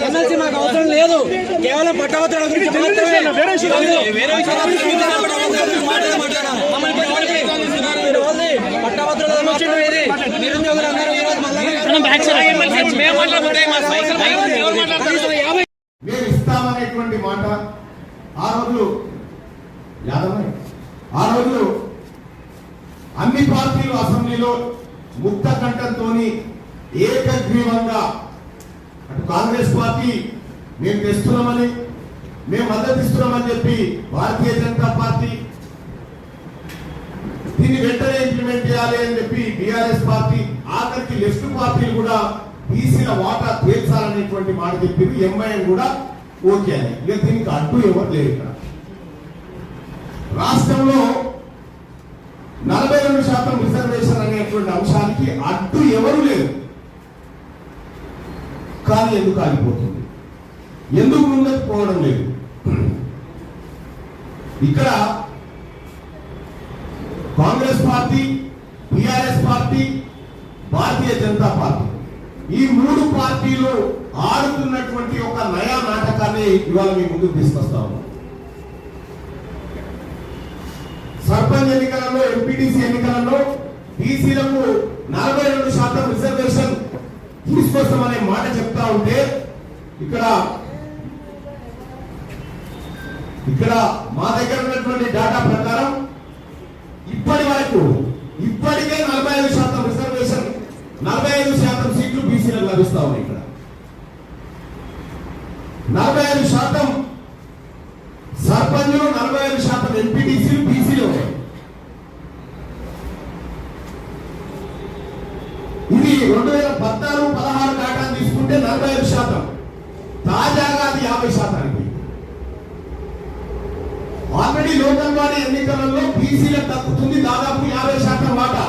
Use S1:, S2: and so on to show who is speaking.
S1: MLC మాకు అవసరం లేదు, కేవలం పట్టభద్రుల గురించి
S2: మేము ఇస్తామనేటువంటి మాట ఆ రోజు అన్ని పార్టీలు అసెంబ్లీలో ముక్త కంఠంతో ఏకగ్రీవంగా అటు కాంగ్రెస్ పార్టీ మేము తెస్తున్నామని, మేము మద్దతు ఇస్తున్నామని చెప్పి భారతీయ జనతా పార్టీ దీన్ని వెంటనే ఇంప్లిమెంట్ చేయాలి అని చెప్పి బీఆర్ఎస్ పార్టీ, ఆఖరికి లెఫ్ట్ పార్టీలు కూడా బీసీల వాటా తీర్చాలనేటువంటి మాట చెప్పింది. ఎంఐఎం కూడా ఓకే అని. ఇక దీనికి అడ్డు ఎవరు లేరు. ఇక్కడ రాష్ట్రంలో 42% రిజర్వేషన్ అనేటువంటి అంశానికి అడ్డు ఎవరు లేరు. కానీ ఎందుకు ఆగిపోతుంది, ఎందుకు ముందుకు పోవడం లేదు? ఇక్కడ Congress party, BRS party, Bharatiya Janata party ఈ మూడు పార్టీలు ఆడుతున్నటువంటి ఒక నయా నాటకాన్ని ఇవాళ మీ ముందుకు తీసుకొస్తా ఉన్నాం. సర్పంచ్ ఎన్నికలలో, ఎంపీటీసీ ఎన్నికలలో బీసీలకు 42% రిజర్వేషన్ తీసుకొస్తామనే మాట చెప్తా ఉంటే ఇక్కడ మా దగ్గర ఉన్నటువంటి డేటా ప్రకారం ఇప్పటికే 45% రిజర్వేషన్, 45% సీట్లు బీసీలకు లభిస్తా ఉన్నాయి. ఇక్కడ 45% సర్పంచులు, 45% ఎంపీటీసీలు బీసీలు ఉన్నాయి. ఇది 2014-16 డేటా తీసుకుంటే 45%, తాజాగా అది 50%. ఆల్రెడీ లోకల్ బాడీ ఎన్నికలలో బీసీలకు దక్కుతుంది దాదాపు 50% వాటా.